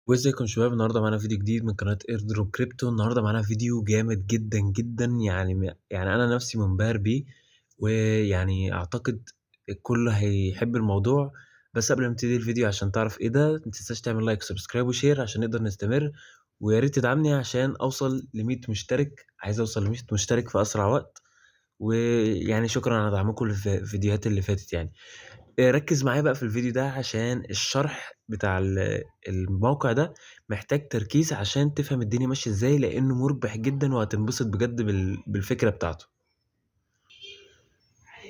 وازيكم يا شباب؟ النهارده معانا فيديو جديد من قناه ايردروب كريبتو. النهارده معانا فيديو جامد جدا جدا، يعني انا نفسي منبهر بيه، ويعني اعتقد الكل هيحب الموضوع. بس قبل ما نبتدي الفيديو، عشان تعرف ايه ده، متنساش تعمل لايك وسبسكرايب وشير عشان نقدر نستمر. ويا ريت تدعمني عشان اوصل ل 100 مشترك. عايز اوصل ل 100 مشترك في اسرع وقت. ويعني شكرا على دعمكم الفيديوهات اللي فاتت يعني. ركز معايا بقى في الفيديو ده، عشان الشرح بتاع الموقع ده محتاج تركيز عشان تفهم الدنيا ماشية ازاي، لانه مربح جدا وهتنبسط بجد بالفكرة بتاعته.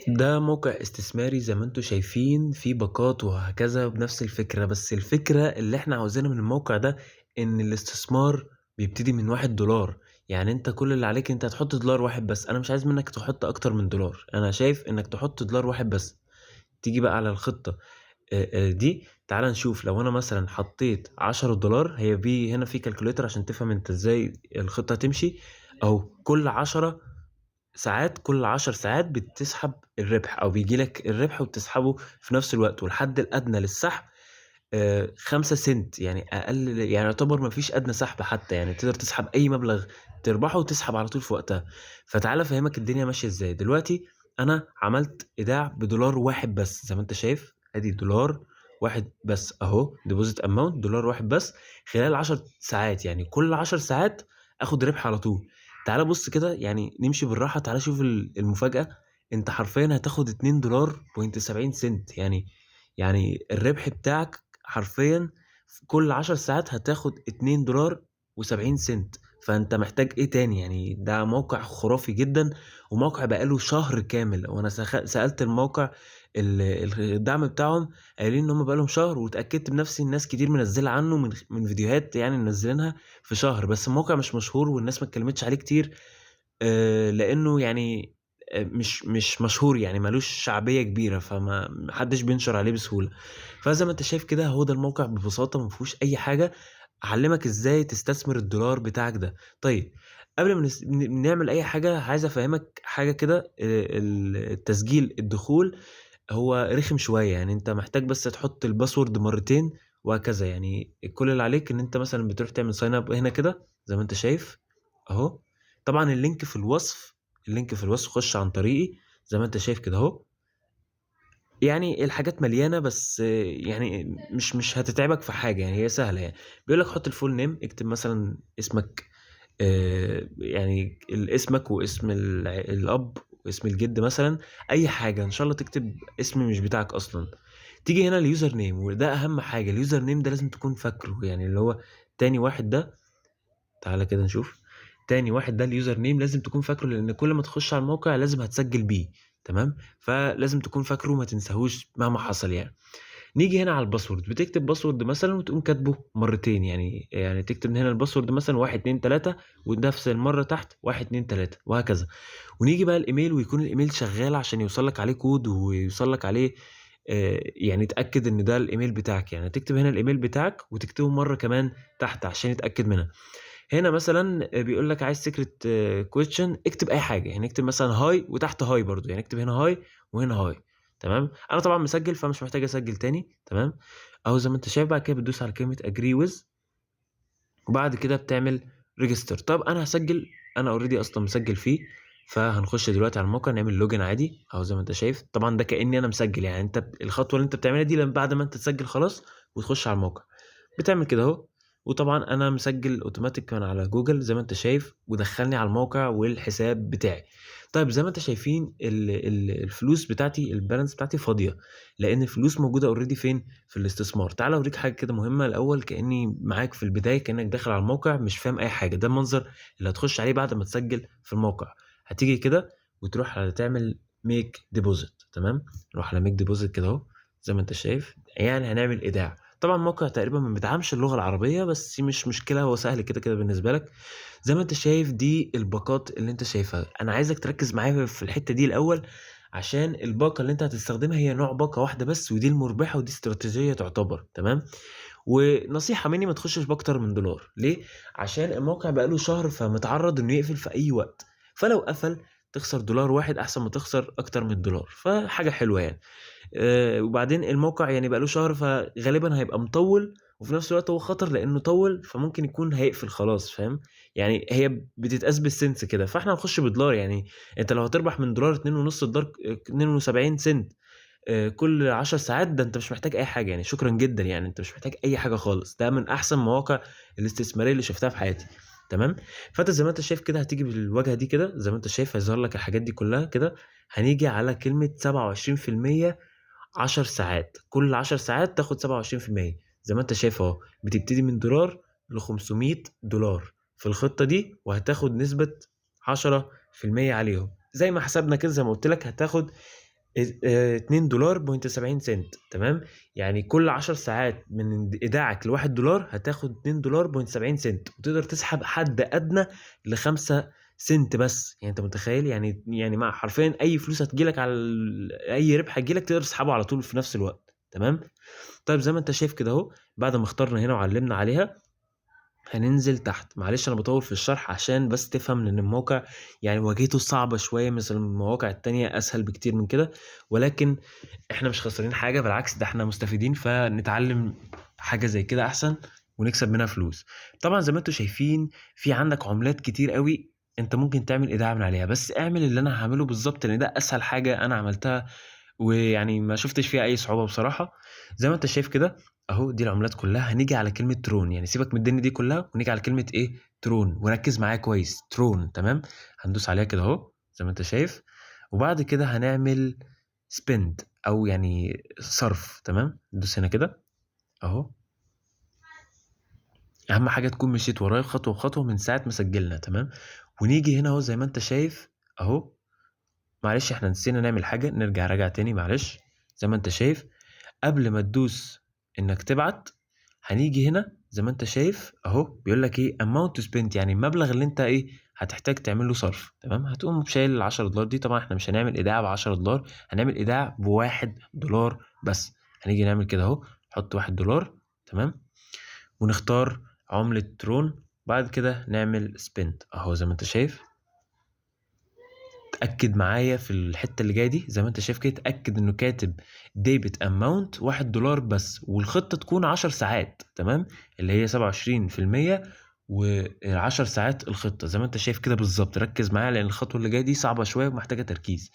ده موقع استثماري زي ما انتم شايفين، فيه باقات وهكذا بنفس الفكرة. بس الفكرة اللي احنا عاوزينها من الموقع ده ان الاستثمار بيبتدي من $1. يعني انت كل اللي عليك انت هتحط دولار واحد بس. انا مش عايز منك تحط اكتر من دولار، انا شايف انك تحط دولار واحد بس. تيجي بقى على الخطة دي، تعال نشوف. لو انا مثلا حطيت $10، هي هنا في كالكوليتر عشان تفهم انت ازاي الخطة هتمشي. او كل 10 ساعات بتسحب الربح، او بيجي لك الربح وبتسحبه في نفس الوقت. والحد الادنى للسحب 5 سنت، يعني اقل، يعني يعتبر ما فيش ادنى سحب حتى. يعني تقدر تسحب اي مبلغ تربحه وتسحب على طول في وقتها. فتعالى افهمك الدنيا ماشيه ازاي دلوقتي. انا عملت ايداع بدولار واحد بس، زي ما انت شايف، ادي دولار واحد بس اهو، ديبوزيت اماونت دولار واحد بس خلال 10 ساعات. يعني كل 10 ساعات اخد ربح على طول. تعالى بص كده، يعني نمشي بالراحه. تعالى شوف المفاجاه. انت حرفيا هتاخد $2.70 يعني الربح بتاعك حرفيا في كل 10 ساعات هتاخد $2.70. فانت محتاج ايه تاني؟ يعني ده موقع خرافي جدا، وموقع بقاله شهر كامل. وانا سألت الموقع الدعم بتاعهم، قايلين ان هم بقالهم شهر. واتأكدت بنفسي، الناس كتير منزله عنه من فيديوهات يعني منزلينها في شهر. بس الموقع مش مشهور والناس ما اتكلمتش عليه كتير، لانه يعني مش مشهور، يعني ملوش شعبيه كبيره، فما محدش بينشر عليه بسهوله. فزي ما انت شايف كده، هو ده الموقع ببساطه، ما فيهوش اي حاجه. اعلمك ازاي تستثمر الدولار بتاعك ده. طيب، قبل ما نعمل اي حاجه، عايز افهمك حاجه كده. التسجيل الدخول هو رخم شويه. يعني انت محتاج بس تحط الباسورد مرتين وهكذا. يعني كل اللي عليك ان انت مثلا بتروح تعمل ساين اب هنا كده زي ما انت شايف اهو. طبعا اللينك في الوصف خش عن طريقي زي ما انت شايف كده اهو. يعني الحاجات مليانه، بس يعني مش هتتعبك في حاجه، يعني هي سهله يعني. بيقول لك حط الفول نيم، اكتب مثلا اسمك، يعني اسمك واسم الاب واسم الجد مثلا. اي حاجه ان شاء الله، تكتب اسم مش بتاعك اصلا. تيجي هنا اليوزر نيم، وده اهم حاجه. اليوزر نيم ده لازم تكون فاكره، يعني اللي هو تاني واحد ده. تعالى كده نشوف. تاني واحد ده اليوزر نيم لازم تكون فاكره، لان كل ما تخش على الموقع لازم هتسجل بيه. تمام، فلازم تكون فاكره وما تنساهوش مهما حصل يعني. نيجي هنا على الباسورد، بتكتب باسورد مثلا وتقوم كاتبه مرتين. يعني تكتب من هنا الباسورد مثلا 1 2 3، ونفس المره تحت 1 2 3 وهكذا. ونيجي بقى الايميل، ويكون الايميل شغال عشان يوصل لك عليه كود ويوصل لك عليه. يعني تاكد ان ده الايميل بتاعك. يعني تكتب هنا الايميل بتاعك وتكتبه مره كمان تحت عشان يتاكد منها. هنا مثلا بيقول لك عايز سيكريت كويشن، اكتب اي حاجه. يعني اكتب مثلا هاي وتحت هاي برضو، يعني اكتب هنا هاي وهنا هاي. تمام، انا طبعا مسجل فمش محتاج اسجل تاني. تمام، اهو زي ما انت شايف. بعد كده بتدوس على كلمه اجري ويز، وبعد كده بتعمل ريجستر. طب انا هسجل، انا اوريدي اصلا مسجل فيه. فهنخش دلوقتي على الموقع نعمل لوجن عادي اهو زي ما انت شايف. طبعا ده كاني انا مسجل. يعني انت الخطوه اللي انت بتعملها دي لما بعد ما انت تسجل خلاص وتخش على الموقع بتعمل كده اهو. وطبعا انا مسجل اوتوماتيك من على جوجل زي ما انت شايف، ودخلني على الموقع والحساب بتاعي. طيب زي ما انت شايفين الفلوس بتاعتي، البالانس بتاعتي فاضيه، لان الفلوس موجوده اوريدي فين؟ في الاستثمار. تعال اوريك حاجه كده مهمه الاول، كاني معاك في البدايه، كانك داخل على الموقع مش فاهم اي حاجه. ده المنظر اللي هتخش عليه بعد ما تسجل في الموقع. هتيجي كده وتروح على تعمل ميك ديبوزيت. تمام، نروح على ميك ديبوزيت كده اهو زي ما انت شايف. يعني هنعمل ايداع. طبعا الموقع تقريبا ما بيدعمش اللغه العربيه، بس مش مشكله، هو سهل كده كده بالنسبه لك. زي ما انت شايف دي الباقات اللي انت شايفها. انا عايزك تركز معايا في الحته دي الاول، عشان الباقه اللي انت هتستخدمها هي نوع باقه واحده بس، ودي المربحه ودي استراتيجيه تعتبر. تمام، ونصيحه مني ما تخشش باكتر من دولار. ليه؟ عشان الموقع بقاله شهر فمتعرض انه يقفل في اي وقت. فلو قفل تخسر دولار واحد احسن ما تخسر اكتر من دولار، فحاجه حلوه يعني. وبعدين الموقع يعني بقاله شهر، فغالبا هيبقى مطول وفي نفس الوقت هو خطر لانه طول، فممكن يكون هيقفل خلاص، فاهم؟ يعني هي بتتقاس بالسنس كده، فاحنا هنخش بدولار. يعني انت لو هتربح من دولار 2.5 دولار 72 سنت كل 10 ساعات، ده انت مش محتاج اي حاجه يعني، شكرا جدا يعني، انت مش محتاج اي حاجه خالص. ده من احسن مواقع الاستثماريه اللي شفتها في حياتي. تمام. فانت زي ما انت شايف كده هتيجي بالواجهه دي كده، زي ما انت شايف هيظهر لك الحاجات دي كلها كده. هنيجي على كلمه 27%، 10 ساعات، كل 10 ساعات تاخد 27%. زي ما انت شايف اهو، بتبتدي من دولار ل 500 دولار في الخطه دي، وهتاخد نسبه 10% عليهم. زي ما حسبنا كده، زي ما قلت لك هتاخد 2 دولار بوينت 70 سنت. تمام. يعني كل 10 ساعات من ايداعك لواحد دولار هتاخد 2 دولار بوينت 70 سنت، وتقدر تسحب حد ادنى ل5 سنت بس. يعني انت متخيل؟ يعني مع حرفيا اي فلوس هتجيلك على اي ربح هتجيلك تقدر تسحبه على طول في نفس الوقت. تمام. طيب زي ما انت شايف كده اهو، بعد ما اخترنا هنا وعلمنا عليها، هننزل تحت. معلش انا بطول في الشرح عشان بس تفهم ان الموقع يعني واجهته صعبة شوية، مثل المواقع التانية اسهل بكتير من كده. ولكن احنا مش خسرانين حاجة، بالعكس ده احنا مستفيدين، فنتعلم حاجة زي كده احسن ونكسب منها فلوس. طبعا زي ما انتوا شايفين في عندك عملات كتير قوي انت ممكن تعمل ايداع من عليها، بس اعمل اللي انا هعمله بالظبط لان ده اسهل حاجة انا عملتها، ويعني ما شفتش فيها اي صعوبة بصراحة. زي ما انت شايف كده اهو، دي العملات كلها. هنيجي على كلمة ترون، يعني سيبك من الدنيا دي كلها ونيجي على كلمة ايه، ترون، وركز معايا كويس، ترون. تمام. هندوس عليها كده اهو زي ما انت شايف، وبعد كده هنعمل سبند او يعني صرف. تمام. ندوس هنا كده اهو. اهم حاجة تكون مشيت ورايا خطوة بخطوة من ساعة ما سجلنا. تمام. ونيجي هنا اهو زي ما انت شايف اهو. معلش احنا نسينا نعمل حاجة، نرجع راجع تاني معلش. زي ما انت شايف قبل ما تدوس انك تبعت، هنيجي هنا زي ما انت شايف اهو بيقول لك ايه amount to spend، يعني المبلغ اللي انت ايه هتحتاج تعمل له صرف. تمام. هتقوم شايل ال 10 دولار دي. طبعا احنا مش هنعمل ايداع ب 10 دولار، هنعمل ايداع ب1 دولار بس. هنيجي نعمل كده اهو، نحط 1 دولار. تمام. ونختار عملة ترون، بعد كده نعمل spend اهو زي ما انت شايف. تأكد معايا في الحتة اللي جاية دي، زي ما انت شايف كده تأكد انه كاتب ديبت اماونت 1 دولار بس، والخطة تكون 10 ساعات. تمام. اللي هي 27% و10 ساعات الخطة زي ما انت شايف كده بالظبط. ركز معايا لان الخطوة اللي جاية دي صعبة شوية ومحتاجة تركيز.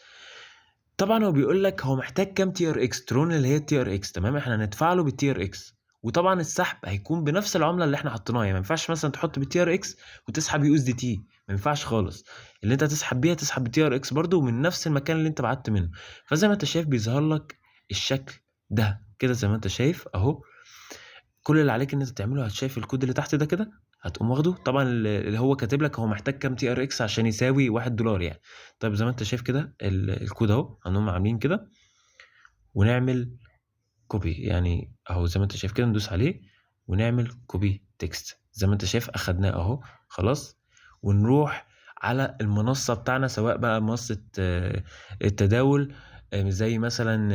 طبعا هو بيقول لك هو محتاج كام تي ار اكس ترون، اللي هي التي ار اكس. تمام. احنا هندفع له بالتي ار اكس، وطبعا السحب هيكون بنفس العمله اللي احنا حطيناها. يعني ما ينفعش مثلا تحط بالتي ار اكس وتسحب يو اس دي تي، ما ينفعش خالص. اللي انت هتسحب بيها تسحب بالتي ار اكس برضو من نفس المكان اللي انت بعت منه. فزي ما انت شايف بيظهر لك الشكل ده كده زي ما انت شايف اهو. كل اللي عليك ان انت تعمله، هتشايف الكود اللي تحت ده كده، هتقوم واخده. طبعا اللي هو كاتب لك هو محتاج كام تي ار اكس عشان يساوي 1 دولار يعني. طيب زي ما انت شايف كده الكود اهو، هنقوم عاملين كده ونعمل كوبي يعني اهو زي ما انت شايف كده. ندوس عليه ونعمل كوبي تكست زي ما انت شايف، اخدناه اهو خلاص. ونروح على المنصة بتاعنا، سواء بقى منصة التداول، زي مثلا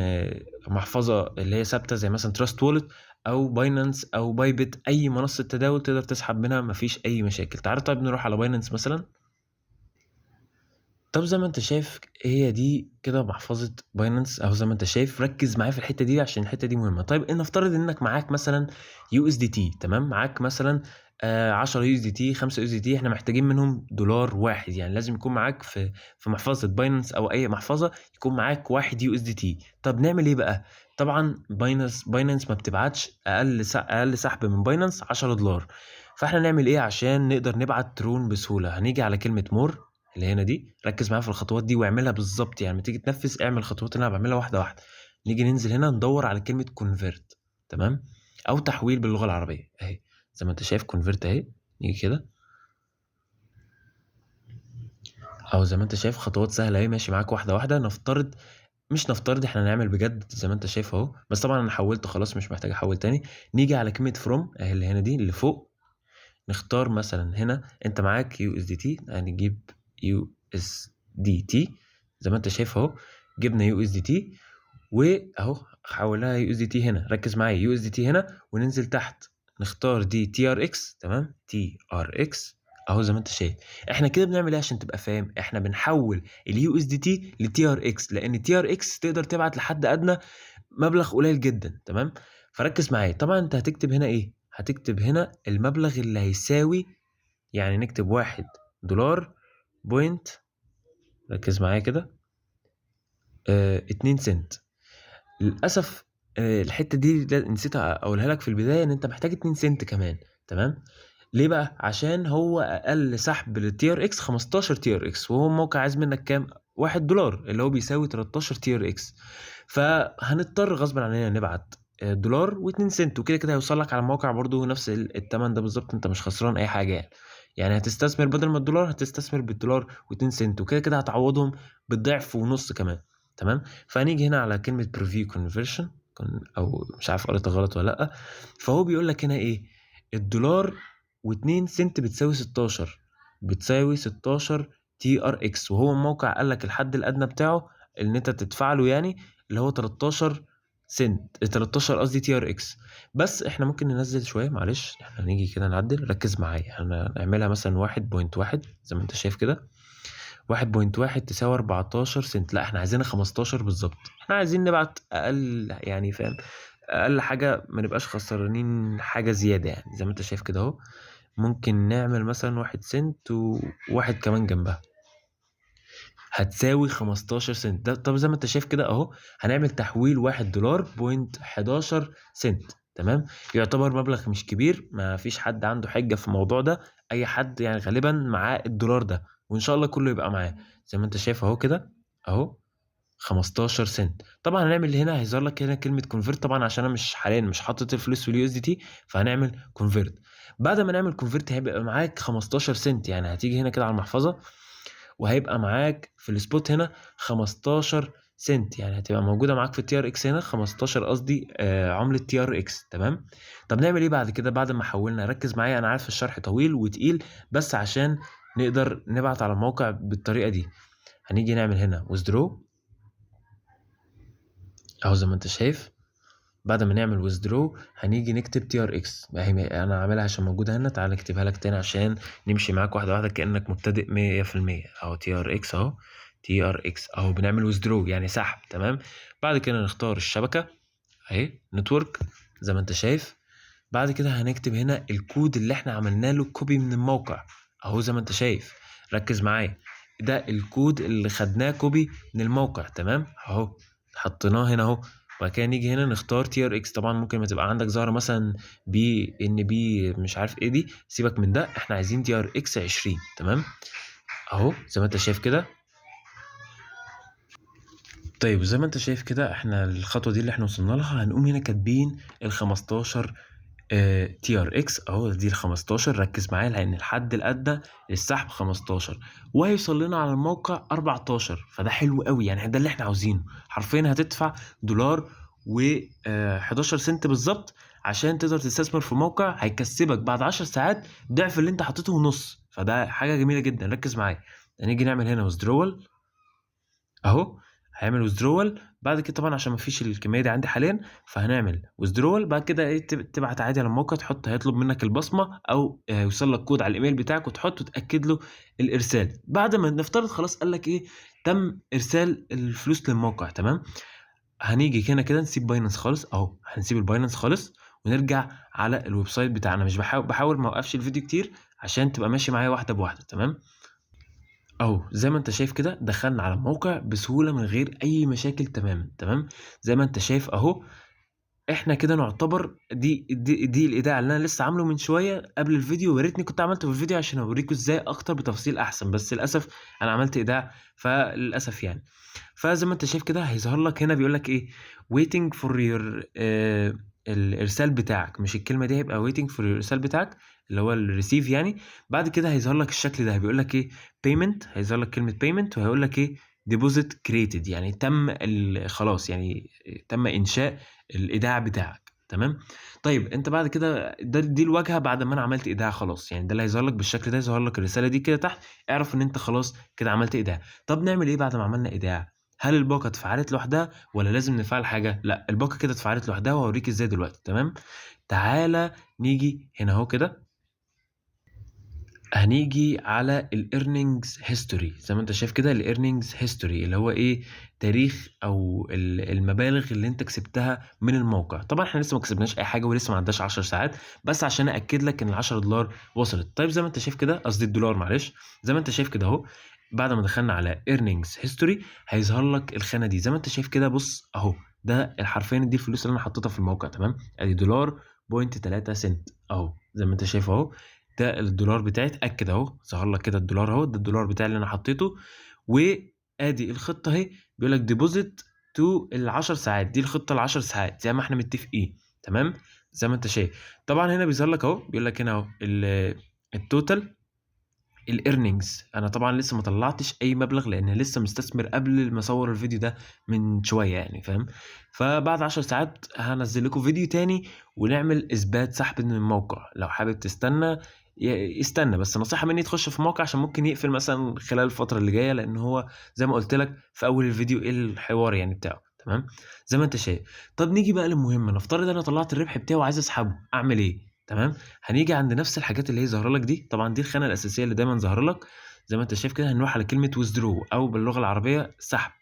محفظة اللي هي ثابتة زي مثلا تراست وولت او باينانس او بايبت. اي منصة تداول تقدر تسحب منها، مفيش اي مشاكل. تعال طيب نروح على باينانس مثلا. طب زي ما انت شايف هي دي كده محفظة باينانس اهو زي ما انت شايف. ركز معايا في الحتة دي عشان الحتة دي مهمة. طيب ان نفترض انك معاك مثلا يو اس دي تي. تمام. معاك مثلا 10 يو اس دي تي، 5 يو اس دي تي. احنا محتاجين منهم دولار واحد، يعني لازم يكون معاك في محفظة باينانس او اي محفظة يكون معاك 1 يو اس دي تي. طب نعمل ايه بقى؟ طبعا باينانس ما بتبعتش اقل سحب من باينانس 10 دولار. فاحنا نعمل ايه عشان نقدر نبعت ترون بسهولة؟ هنيجي على كلمة مور اللي هنا دي. ركز معايا في الخطوات دي واعملها بالظبط، يعني لما تيجي تنفذ اعمل الخطوات اللي انا بعملها واحده واحده. نيجي ننزل هنا ندور على كلمه كونفيرت. تمام. او تحويل باللغه العربيه اهي زي ما انت شايف كونفيرت اهي. نيجي كده او زي ما انت شايف خطوات سهله اهي، ماشي معاك واحده واحده. نفترض مش نفترض، احنا هنعمل بجد زي ما انت شايف اهو. بس طبعا انا حولت خلاص، مش محتاج احول تاني. نيجي على كلمه فروم اهي اللي هنا دي اللي فوق. نختار مثلا هنا انت معاك يو اس دي تي، هنجيب يو اس دي تي زي ما انت شايف اهو. جبنا يو اس دي تي واهو حولناها يو اس دي تي هنا. ركز معايا يو اس دي تي هنا، وننزل تحت نختار دي تي ار اكس. تمام. تي ار اكس اهو زي ما انت شايف. احنا كده بنعمل ايه عشان تبقى فاهم؟ احنا بنحول اليو اس دي تي لتي ار اكس، لان تي ار اكس تقدر تبعت لحد ادنى مبلغ قليل جدا. تمام. فركز معايا. طبعا انت هتكتب هنا ايه؟ هتكتب هنا المبلغ اللي هيساوي، يعني نكتب $1 ركز معايا كده 2 سنت. للأسف الحتة دي نسيت أقولها لك في البداية، إن أنت محتاج 2 سنت كمان. تمام. ليه بقى؟ عشان هو أقل سحب للتي ار اكس 15 تي ار اكس، وهو الموقع عايز منك كام؟ $1 اللي هو بيساوي 13 تي ار اكس. فهنضطر غصب عننا نبعت $1 و2 سنت، وكده كده هيوصل لك على الموقع برضو نفس التمن ده بالظبط. انت مش خسران اي حاجة يعني هتستثمر بدل ما $1 هتستثمر $1 و2 سنت، وكده كده هتعوضهم بالضعف ونص كمان. تمام. فهنيجي هنا على كلمة preview conversion، او مش عارف قريتها غلط ولا لا. فهو بيقول لك هنا ايه؟ $1 و2 سنت بتساوي 16 تي ار اكس، وهو الموقع قال لك الحد الادنى بتاعه ان انت تدفع له يعني اللي هو 13 سنت، 13 قصدي تي ار اكس. بس احنا ممكن ننزل شويه، معلش احنا نيجي كده نعدل، ركز معايا، احنا نعملها مثلا 1.1 زي ما انت شايف كده. 1.1 تساوي 14 سنت، لا احنا عايزينها 15 بالظبط. احنا عايزين نبعت اقل يعني، فاهم؟ اقل حاجه ما نبقاش خسرانين حاجه زياده يعني، زي ما انت شايف كده اهو. ممكن نعمل مثلا 1 سنت وواحد كمان جنبها، هتساوي 15 سنت. ده طب زي ما انت شايف كده اهو، هنعمل تحويل $1.11. تمام. يعتبر مبلغ مش كبير، ما فيش حد عنده حجة في الموضوع ده. اي حد يعني غالبا معاه الدولار ده، وان شاء الله كله يبقى معاه. زي ما انت شايف اهو كده اهو 15 سنت. طبعا هنعمل هنا، هيظهر لك هنا كلمة كونفيرت طبعا، عشان انا مش حاليا مش حاطط الفلوس في اليو اس دي تي، فهنعمل كونفيرت. بعد ما نعمل كونفيرت هيبقى معاك 15 سنت، يعني هتيجي هنا كده على المحفظة وهيبقى معاك في السبوت هنا 15 سنت، يعني هتبقى موجوده معاك في التي ار اكس هنا 15 قصدي عمله تي ار اكس. تمام. طب نعمل ايه بعد كده بعد ما حولنا؟ ركز معايا، انا عارف الشرح طويل وتقيل، بس عشان نقدر نبعت على الموقع بالطريقه دي هنيجي نعمل هنا withdraw اهو زي ما انت شايف. بعد ما نعمل withdraw هنيجي نكتب تي ار اكس، انا عاملها عشان موجوده هنا، تعال نكتبها لك تاني عشان نمشي معاك واحده واحده كانك مبتدئ 100%. اهو تي ار اكس اهو، تي ار اكس اهو، بنعمل withdraw يعني سحب. تمام. بعد كده نختار الشبكه اهي نتورك زي ما انت شايف. بعد كده هنكتب هنا الكود اللي احنا عملنا له كوبي من الموقع اهو زي ما انت شايف. ركز معايا، ده الكود اللي خدناه كوبي من الموقع. تمام اهو، حطيناه هنا اهو. وبعد كده نيجي هنا نختار تي ار اكس. طبعا ممكن ما تبقى عندك ظاهره مثلا بي ان بي مش عارف ايه دي، سيبك من ده، احنا عايزين تي ار اكس 20. تمام اهو زي ما انت شايف كده. طيب زي ما انت شايف كده احنا الخطوه دي اللي احنا وصلنا لها، هنقوم هنا كاتبين ال 15 تي ار اكس اهو، دي ال 15. ركز معايا لان الحد الادنى للسحب 15، وهيوصل لنا على الموقع 14. فده حلو قوي يعني، ده اللي احنا عاوزينه. حرفيا هتدفع $1 و11 سنت بالظبط عشان تقدر تستثمر في موقع هيكسبك بعد 10 ساعات ضعف اللي انت حطيته ونص. فده حاجه جميله جدا. ركز معايا، هنيجي نعمل هنا withdrawal اهو. هيعمل withdrawal بعد كده طبعا عشان مفيش الكميه دي عندي حاليا، فهنعمل withdrawal. بعد كده ايه تبعت عادي على الموقع، تحط هيطلب منك البصمه او يوصل لك كود على الايميل بتاعك وتحط وتاكد له الارسال. بعد ما نفترض خلاص قال لك ايه تم ارسال الفلوس للموقع. تمام. هنيجي هنا كده نسيب باينانس خالص اهو، هنسيب الباينانس خالص ونرجع على الويب سايت بتاعنا. مش بحاول ما اوقفش الفيديو كتير عشان تبقى ماشي معايا واحده بواحده. تمام اهو زي ما انت شايف كده دخلنا على الموقع بسهولة من غير اي مشاكل تماما. تمام. زي ما انت شايف اهو، احنا كده نعتبر دي الايداع اللي انا لسه عامله من شويه قبل الفيديو. يا ريتني كنت عملته في الفيديو عشان اوريكم ازاي اكتر بتفاصيل احسن، بس للاسف انا عملت ايداع فللاسف يعني. فزي ما انت شايف كده هيظهر لك هنا بيقول لك ايه waiting for your الارسال بتاعك، مش الكلمه دي، هيبقى waiting for your الارسال بتاعك اللي هو الريسيف يعني. بعد كده هيظهر لك الشكل ده، بيقول لك ايه payment، هيظهر لك كلمه payment وهيقول لك ايه deposit created، يعني تم خلاص يعني تم انشاء الايداع بتاعك. تمام. طيب انت بعد كده دي الواجهه بعد ما انا عملت ايداع خلاص، يعني ده اللي هيظهر لك بالشكل ده، يظهر لك الرساله دي كده تحت، اعرف ان انت خلاص كده عملت ايداع. طب نعمل ايه بعد ما عملنا ايداع؟ هل الباقه اتفعلت لوحدها ولا لازم نفعل حاجه؟ لا الباقه كده اتفعلت لوحدها وهوريك ازاي دلوقتي. تمام. تعالى نيجي هنا اهو كده هنيجي على الايرنينجز هيستوري. زي ما انت شايف كده الايرنينجز هيستوري اللي هو ايه، تاريخ او المبالغ اللي انت كسبتها من الموقع. طبعا احنا لسه ما كسبناش اي حاجه ولسه ما عداش 10 ساعات، بس عشان اكد لك ان ال 10 دولار وصلت. طيب زي ما انت شايف كده، قصدي الدولار معلش. زي ما انت شايف كده اهو، بعد ما دخلنا على ايرنينجز هيستوري هيظهر لك الخانه دي. زي ما انت شايف كده بص اهو، ده حرفيا دي الفلوس اللي انا حطيتها في الموقع. تمام، ادي دولار بوينت 3 سنت اهو. زي ما انت شايف اهو، ده الدولار بتاعي اتاكد اهو، ظهر لك كده الدولار اهو، ده الدولار بتاعي اللي انا حطيته. وادي الخطه اهي، بيقول لك ديبوزيت تو ال 10 ساعات. دي الخطه ال 10 ساعات زي ما احنا متفقين. تمام، زي ما انت شايف. طبعا هنا بيظهر لك اهو، بيقول لك هنا اهو التوتال الايرنينجز. انا طبعا لسه ما طلعتش اي مبلغ لان لسه مستثمر قبل ما اصور الفيديو ده من شويه يعني، فاهم؟ فبعد 10 ساعات هنزل لكم فيديو تاني ونعمل اثبات سحب من الموقع. لو حابب تستنى استنى، بس نصيحه مني تخش في موقع عشان ممكن يقفل مثلا خلال الفتره اللي جايه، لان هو زي ما قلت لك في اول الفيديو ايه الحوار يعني بتاعه. تمام، زي ما انت شايف. طب نيجي بقى للمهم، نفترض انا طلعت الربح بتاعي وعايز اسحبه، اعمل ايه؟ تمام، هنيجي عند نفس الحاجات اللي هي ظاهره لك دي. طبعا دي الخانه الاساسيه اللي دايما ظاهره لك. زي ما انت شايف كده هنروح على كلمه ويزدرو او باللغه العربيه سحب.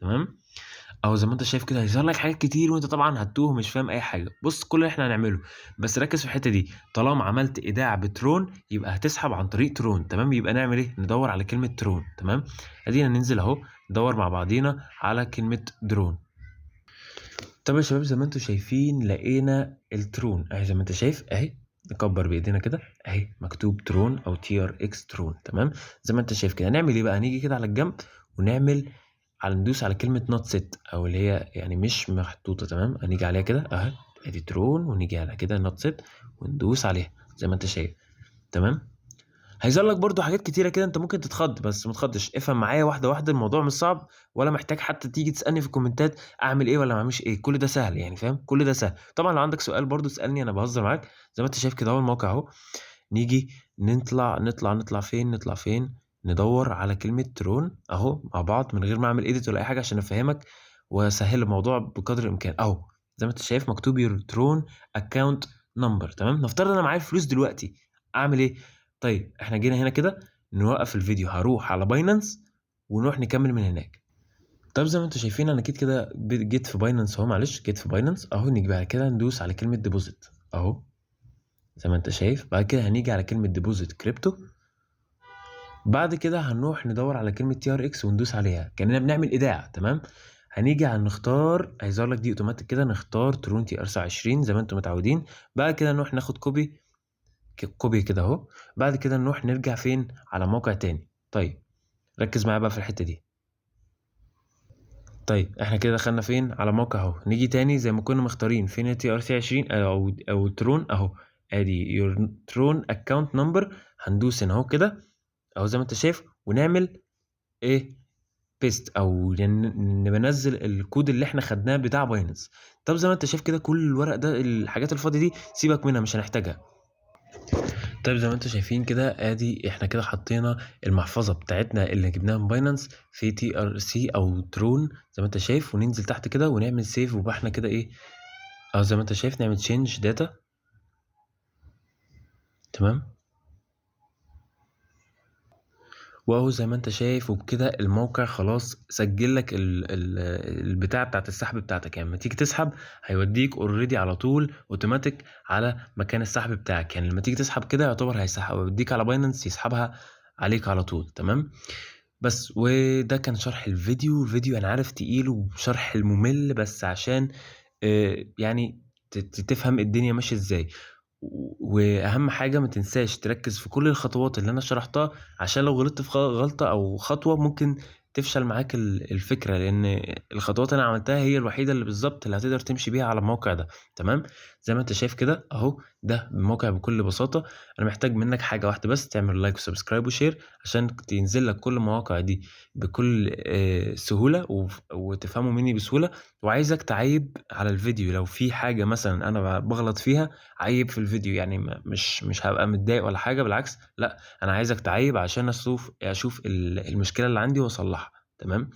تمام، او زي ما انت شايف كده هيظهر لك حاجات كتير وانت طبعا هتوه مش فاهم اي حاجه. بص كل اللي احنا هنعمله، بس ركز في الحته دي، طالما عملت ايداع بترون يبقى هتسحب عن طريق ترون. تمام، يبقى نعمل ايه؟ ندور على كلمه ترون. تمام، ادينا ننزل اهو ندور مع بعضينا على كلمه درون. طب يا شباب زي ما انتم شايفين لقينا الترون اهي، زي ما انت شايف اهي. نكبر بايدينا كده اهي، مكتوب ترون او تي ار اكس ترون. تمام، زي ما انت شايف كده هنعمل ايه بقى؟ هنيجي كده على الجنب ونعمل ندوس على كلمة نوت سيت او اللي هي يعني مش محطوطة. تمام، هنيجي عليها كده اهي، ادي ترون، ونيجي على كده نوت سيت وندوس عليها زي ما انت شايف. تمام، هيظهر لك برضو حاجات كتيره كده انت ممكن تتخض، بس ما تخضش، افهم معايا واحده واحده. الموضوع مش صعب ولا محتاج حتى تيجي تسالني في الكومنتات اعمل ايه ولا ما اعملش ايه. كل ده سهل يعني، فاهم؟ كل ده سهل. طبعا لو عندك سؤال برضو اسالني، انا بهزر معاك. زي ما انت شايف كده اهو الموقع اهو. نيجي نطلع فين؟ نطلع فين؟ ندور على كلمه ترون اهو مع بعض من غير ما اعمل ايديت ولا اي حاجه عشان افهمك واسهل الموضوع بقدر الامكان. اهو زي ما انت شايف مكتوب يور ترون اكونت نمبر. تمام، نفترض انا معايا الفلوس دلوقتي، اعمل ايه؟ طيب احنا جينا هنا كده نوقف الفيديو، هروح على باينانس ونروح نكمل من هناك. طب زي ما انتم شايفين انا اكيد كده جيت في باينانس اهو، معلش جيت في باينانس اهو. نيجي بعد كده ندوس على كلمة ديبوزيت اهو زي ما انت شايف. بعد كده هنيجي على كلمة ديبوزيت كريبتو. بعد كده هنروح ندور على كلمة تي ار اكس وندوس عليها كأننا بنعمل ايداع. تمام، هنيجي على نختار، هيظهر لك دي اوتوماتيك كده، نختار ترون تي ار 20 زي ما انتم متعودين. بعد كده نروح ناخد كوبي كده اهو. بعد كده نروح نرجع فين؟ على موقع تاني. طيب ركز معايا بقى في الحتة دي. طيب احنا كده دخلنا فين؟ على موقع اهو. نيجي تاني زي ما كنا مختارين فين تي ار سي 20 او ترون اهو، ادي يور ترون اكونت نمبر. هندوس هنا اهو كده اهو زي ما انت شايف، ونعمل ايه؟ بيست او ننزل الكود اللي احنا خدناه بتاع باينانس. طب زي ما انت شايف كده كل الورق ده الحاجات الفاضيه دي سيبك منها مش هنحتاجها. طيب زي ما انتم شايفين كده ادي احنا كده حطينا المحفظه بتاعتنا اللي جبناها من باينانس في تي ار سي او ترون زي ما انت شايف، وننزل تحت كده ونعمل سيف. وبقى احنا كده ايه او زي ما انت شايف نعمل تشينج داتا. تمام، واهو زي ما انت شايف وبكده الموقع خلاص سجل لك البتاع بتاعت السحب بتاعتك. يعني لما تيجي تسحب هيوديك اوريدي على طول اوتوماتيك على مكان السحب بتاعك. يعني لما تيجي تسحب كده يعتبر هيسحب ويوديك على باينانس يسحبها عليك على طول. تمام، بس وده كان شرح الفيديو انا عارف تقيل وشرح الممل، بس عشان يعني تفهم الدنيا ماشيه ازاي. واهم حاجه ما تنساش تركز في كل الخطوات اللي انا شرحتها، عشان لو غلطت في غلطه او خطوه ممكن تفشل معاك الفكره، لان الخطوات اللي انا عملتها هي الوحيده اللي بالظبط اللي هتقدر تمشي بيها على الموقع ده. تمام، زي ما انت شايف كده اهو ده الموقع بكل بساطه. انا محتاج منك حاجه واحده بس، تعمل لايك وسبسكرايب وشير عشان تنزل لك كل المواقع دي بكل سهوله وتفهموا مني بسهوله. وعايزك تعيب على الفيديو لو في حاجه مثلا انا بغلط فيها، عيب في الفيديو يعني مش هبقى متضايق ولا حاجه، بالعكس لا انا عايزك تعيب عشان اشوف المشكله اللي عندي واصلحها. تمام،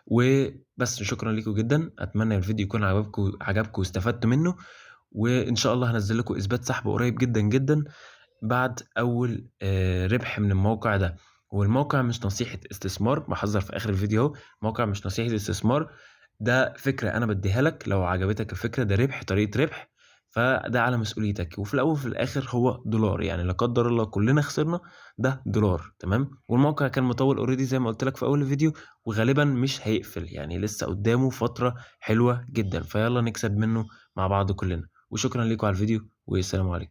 وبس شكرا لكم جدا، اتمنى الفيديو يكون عجبكم واستفدتوا منه. وان شاء الله هنزل لكم اثبات سحب قريب جدا جدا. بعد أول ربح من الموقع ده. والموقع مش نصيحة استثمار، باحذّر في آخر الفيديو أهو، الموقع مش نصيحة استثمار، ده فكرة أنا بادّيها لك، لو عجبتك الفكرة ده ربح، طريقة ربح، فده على مسؤوليتك، وفي الأول وفي الآخر هو دولار، يعني لا قدّر الله كلنا خسرنا ده دولار تمام. والموقع كان مطوّل already زي ما قُلت لك في أول الفيديو، وغالبًا مش هيقفل، يعني لسه قدّامه فترة حلوة جدًا، فيالّا نكسب منّه مع بعض كلنا. وشكرًا ليكم على الفيديو، والسلام عليكم.